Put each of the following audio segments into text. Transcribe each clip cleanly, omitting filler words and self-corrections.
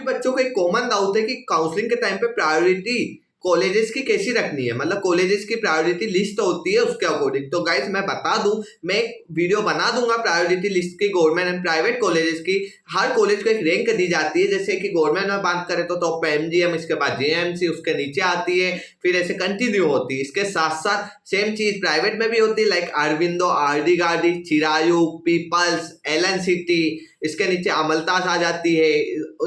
बच्चों को एक कॉमन डाउट है कि काउंसलिंग के टाइम पे प्रायोरिटी कॉलेजेस की कैसी रखनी है, मतलब कॉलेजेस की प्रायोरिटी लिस्ट होती है उसके अकॉर्डिंग। तो गाइस मैं बता दूं, मैं एक वीडियो बना दूंगा प्रायोरिटी लिस्ट की गवर्नमेंट एंड प्राइवेट कॉलेजेस की। हर कॉलेज को एक रैंक दी जाती है, जैसे कि गवर्नमेंट में बात करें तो टॉप पे एमजीएम, इसके बाद जेएमसी, उसके नीचे आती है, फिर ऐसे कंटिन्यू होती है। इसके साथ साथ सेम चीज प्राइवेट में भी होती है, like Aurobindo, RD Gardi, Chirayu, People's, LNCT, इसके नीचे अमलतास आ जाती है,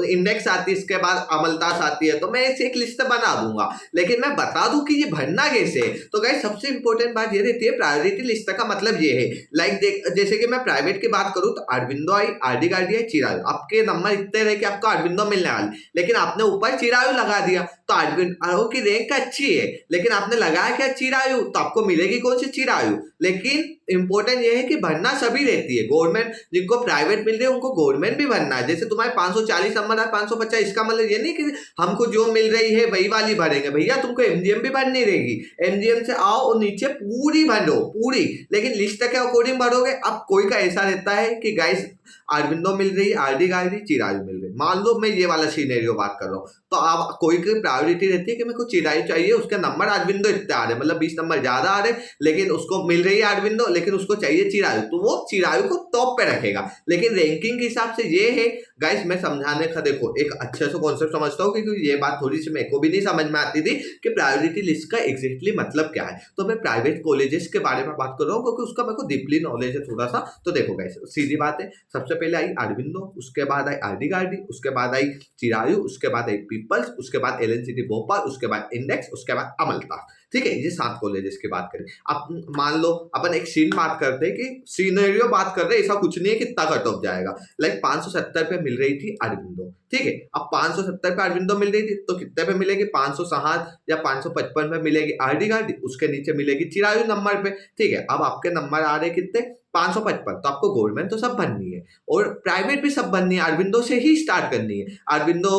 इंडेक्स आती है, इसके बाद अमलतास आती है। तो मैं ऐसे एक लिस्ट बना दूंगा, लेकिन मैं बता दूं कि ये भरना कैसे है। तो गाइस सबसे इंपॉर्टेंट बात ये रहती है, प्रायोरिटी लिस्ट का मतलब ये है, लाइक जैसे कि मैं प्राइवेट की बात करूं तो अरविंदो आई, आरडी गार्डी आई, चिरायू, आपके नंबर इतने रहे कि आपको अरविंदो मिलने वाले, लेकिन आपने ऊपर चिरायू लगा दिया तो अरविंदो की रैंक अच्छी है, लेकिन आपने लगाया क्या चिरायू, तो आपको मिलेगी कौन सी, चिरायू। लेकिन इंपॉर्टेंट ये है कि भरना सभी रहती है, गवर्नमेंट जिनको प्राइवेट मिल रही है उनको गवर्नमेंट भी भरना है। जैसे तुम्हारे 540 नंबर है, 550, इसका मतलब ये नहीं कि हमको जो मिल रही है वही वाली भरेंगे, भैया तुमको एमजीएम भी भरनी रहेगी। एमजीएम से आओ और नीचे पूरी भरो पूरी, लेकिन लिस्ट के अकॉर्डिंग भरोगे। अब कोई का ऐसा रहता है कि गाइस अरविंदो मिल रही है, आरडी गार्डी, चिरायू मिल रही है, मान लो मैं ये वाला सीनेरियो बात कर रहा हूँ, तो आप कोई की प्रायोरिटी रहती है कि मेरे को चिरायू चाहिए, उसके नंबर अरविंदो इतने आ रहे, मतलब 20 नंबर ज्यादा आ रहे, लेकिन उसको मिल रही है अरविंदो, लेकिन उसको चाहिए चिरायू, तो वो चिरायू को टॉप पे रखेगा। लेकिन रैंकिंग के हिसाब से ये है गाइस, मैं समझाने का देखो एक अच्छे से कॉन्सेप्ट समझता हूँ, क्योंकि ये बात थोड़ी सी मेरे को भी नहीं समझ में आती थी कि प्रायोरिटी लिस्ट का एग्जैक्टली मतलब क्या है। तो मैं प्राइवेट कॉलेजेस के बारे में बात कर रहा हूँ, क्योंकि उसका मेरे को डीपली नॉलेज है थोड़ा सा। तो देखो गाइस सीधी बात है, सबसे पहले आई अरविंदो, उसके बाद आई आरडी गार्डी, उसके बाद आई चिरायू, उसके बाद आई पीपल्स, उसके बाद एलएनसीटी भोपाल, उसके बाद इंडेक्स, उसके बाद अमलतास। ठीक है, ये 7 कॉलेजेस की बात करें। अब मान लो अपन एक सीन बात करते हैं कि सीनेरियो बात कर रहे हैं, ऐसा कुछ नहीं है कितना कट ऑफ जाएगा। लाइक 570 पे मिल रही थी अरविंदो, ठीक है, अब 570 पे अरविंदो मिल रही थी, तो कितने पे मिलेगी, 560 या 555 पे मिलेगी आरडी गार्डी, उसके नीचे मिलेगी चिरायू नंबर पे। ठीक है, अब आपके नंबर आ रहे कितने, 555, तो आपको गवर्नमेंट तो सब बननी है और प्राइवेट भी सब बननी है, अरविंदो से ही स्टार्ट करनी है, अरविंदो,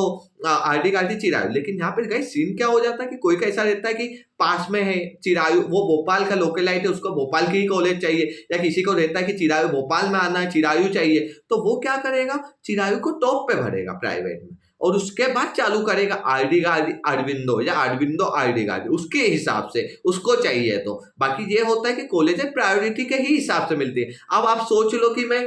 आरडी गार्डी, चिरायू। लेकिन यहाँ पे गाइस सीन क्या हो जाता है कि कोई का ऐसा रहता है कि पास में है चिरायू, वो भोपाल का लोकलाइट है, उसको भोपाल की ही कॉलेज चाहिए, या किसी को रहता है कि चिरायू भोपाल में आना है, चिरायू चाहिए, तो वो क्या करेगा, चिरायू को टॉप पे भरेगा प्राइवेट में, और उसके बाद चालू करेगा आरडी गार्डी अरविंदो, या अरविंदो आरडी गार्डी, उसके हिसाब से उसको चाहिए। तो बाकी ये होता है कि कॉलेज प्रायोरिटी के ही हिसाब से मिलती है। अब आप सोच लो कि मैं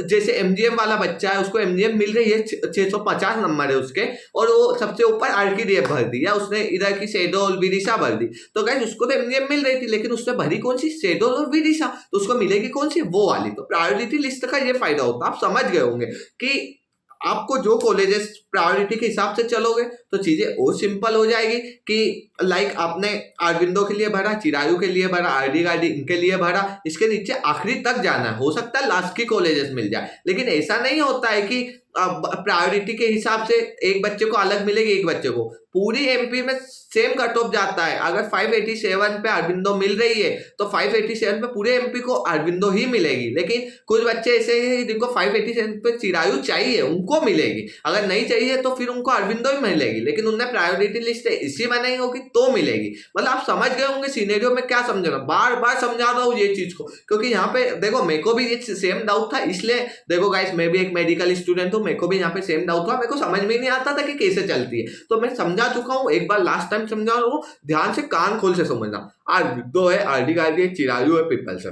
जैसे एमजीएम वाला बच्चा है, उसको एमजीएम मिल रही है, 650 नंबर है उसके, और वो सबसे ऊपर आरकेडीएफ भर दी, या उसने इधर की शेडोल विदिशा भर दी, तो गाइस उसको तो एमजीएम मिल रही थी, लेकिन उसने भरी कौन सी, शेडोल और विदिशा, तो उसको मिलेगी कौन सी, वो वाली। तो प्रायोरिटी लिस्ट का ये फायदा होता है, आप समझ गए होंगे कि आपको जो कॉलेजेस प्रायोरिटी के हिसाब से चलोगे तो चीजें और सिंपल हो जाएगी कि लाइक आपने अरविंदो के लिए भरा, चिरायू के लिए भरा, आरडी गार्डी इनके लिए भरा, इसके नीचे आखिरी तक जाना है, हो सकता है लास्ट की कॉलेजेस मिल जाए, लेकिन ऐसा नहीं होता है कि प्रायोरिटी के हिसाब से एक बच्चे को अलग मिलेगी, एक बच्चे को पूरी एमपी में सेम कट ऑफ जाता है। अगर 587 पे अरविंदो मिल रही है तो 587 पे पूरे एमपी को अरविंदो ही मिलेगी, लेकिन कुछ बच्चे ऐसे हैं जिनको 587 पे चिरायू चाहिए, उनको मिलेगी, अगर नहीं चाहिए तो फिर उनको अरविंदो ही मिलेगी, लेकिन उनने प्रायोरिटी लिस्ट इसी बनाई होगी तो मिलेगी। मतलब आप समझ गए होंगे सीनेरियो में क्या समझ रहा हूं, बार बार समझा रहा हूँ ये चीज को, क्योंकि यहाँ पे देखो मेरे को भी ये सेम डाउट था, इसलिए देखो गाइस मैं भी एक मेडिकल स्टूडेंट हूँ, मेरे को भी यहाँ पे सेम डाउट था, मेरे को समझ में नहीं आता था कि कैसे चलती है, तो मैं समझा चुका हूँ, एक बार लास्ट टाइम समझा रहा हूँ, ध्यान से कान खोल से समझना। अरविंदो है, आरडी गार्डी है, चिरायू है, पीपल्स है।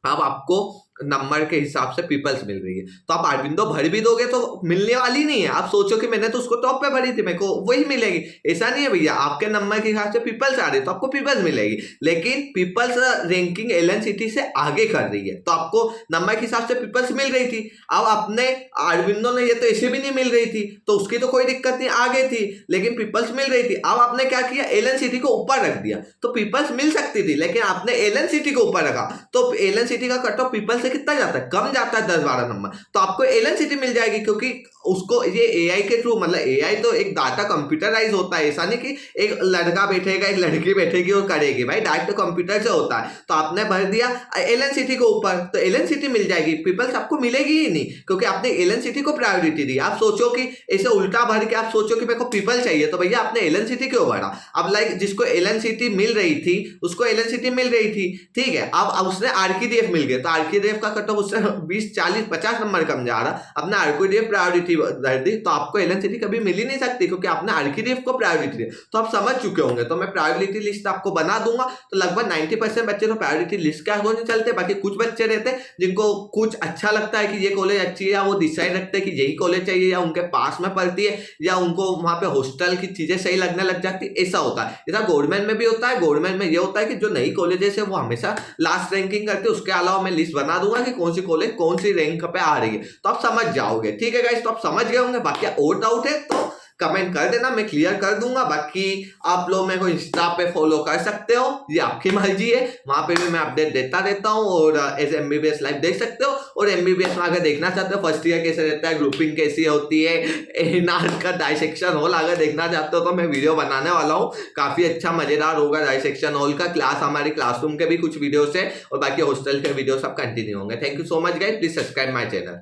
अब आपको नंबर के हिसाब से पीपल्स मिल रही है, तो आप अरविंदो भर भी दोगे तो मिलने वाली नहीं है। आप सोचो कि मैंने तो उसको टॉप पे भरी थी, मेरे को वही मिलेगी, ऐसा नहीं है भैया, आपके नंबर के हिसाब से पीपल्स आ रही है तो आपको पीपल्स मिलेगी, लेकिन पीपल्स रैंकिंग एलएनसीटी से आगे कर रही है, तो आपको नंबर के हिसाब से पीपल्स मिल रही थी। अब अपने अरविंदो ने ये तो ऐसे भी नहीं मिल रही थी, तो उसकी तो कोई दिक्कत नहीं, आगे थी, लेकिन पीपल्स मिल रही थी। अब आपने क्या किया, एलएनसीटी को ऊपर रख दिया, तो पीपल्स मिल सकती थी, लेकिन आपने एलएनसीटी को ऊपर रखा, तो एलएनसीटी का कट ऑफ पीपल्स से कितना जाता है, कम जाता है 10-12 नंबर, तो आपको एलएनसीटी मिल जाएगी, क्योंकि उसको ये एआई के थ्रू, मतलब एआई तो एक डाटा कंप्यूटराइज होता है, ऐसा नहीं कि एक लड़का बैठेगा एक लड़की बैठेगी और करेगी, भाई डायरेक्ट कंप्यूटर से होता है। तो आपने भर दिया एलएनसीटी को ऊपर, तो एलएनसीटी मिल जाएगी, पीपल्स आपको मिलेगी ही नहीं, क्योंकि आपने एलएनसीटी को प्रायोरिटी दी। आप सोचो कि ऐसे उल्टा भर के आप सोचो कि मेरे को पीपल चाहिए, तो भैया आपने एलएनसीटी क्यों भरा। अब लाइक जिसको एलएनसीटी मिल रही थी उसको एलएनसीटी मिल रही थी, ठीक है, अब उसने आरकेडीएफ मिल गया, तो आरकेडीएफ आरकेडीएफ का कट ऑफ उससे 20 40 50 नंबर कम जा रहा, आपने आरकेडीएफ प्रायोरिटी धर दी तो आपको एलएनसीटी कभी मिल ही नहीं सकती, क्योंकि आपने आरकेडीएफ को प्रायोरिटी दी। तो आप समझ चुके होंगे, तो मैं प्रायोरिटी लिस्ट आपको बना दूंगा। तो लगभग 90% बच्चे तो प्रायोरिटी लिस्ट के अकॉर्डिंग चलते, बाकी कुछ बच्चे रहते हैं जिनको कुछ अच्छा लगता है कि ये कॉलेज अच्छी है, या वो डिसाइड रखते हैं कि यही कॉलेज चाहिए, या उनके पास में पढ़ती है, या उनको वहां पे हॉस्टल की चीजें सही लगने लग जाती है। ऐसा होता है, ऐसा गवर्नमेंट में भी होता है। गवर्नमेंट में ये होता है कि जो नई कॉलेजेस है वो हमेशा लास्ट रैंकिंग करते हैं। उसके अलावा मैं लिस्ट बना दूंगा कि कौन सी कॉलेज कौन सी रैंक पे आ रही है, तो आप समझ जाओगे। ठीक है गाइस, तो आप समझ गए होंगे। बाकी और डाउट है तो कमेंट कर देना, मैं क्लियर कर दूंगा। बाकी आप लोग मेरे को इंस्टा पे फॉलो कर सकते हो, ये आपकी मर्जी है, वहां पे भी मैं अपडेट देता रहता हूँ। और एज एमबीबीएस लाइव देख सकते हो। और एमबीबीएस में अगर देखना चाहते हो फर्स्ट ईयर कैसे रहता है, ग्रुपिंग कैसी होती है, एनार्ट का डाइसेक्शन हॉल अगर देखना चाहते हो तो मैं वीडियो बनाने वाला हूँ, काफी अच्छा मजेदार होगा डाइसेक्शन हॉल का। क्लास हमारी क्लासरूम के भी कुछ वीडियोस है, और बाकी हॉस्टल के वीडियो सब कंटिन्यू होंगे। Thank you so much guys, please subscribe my channel.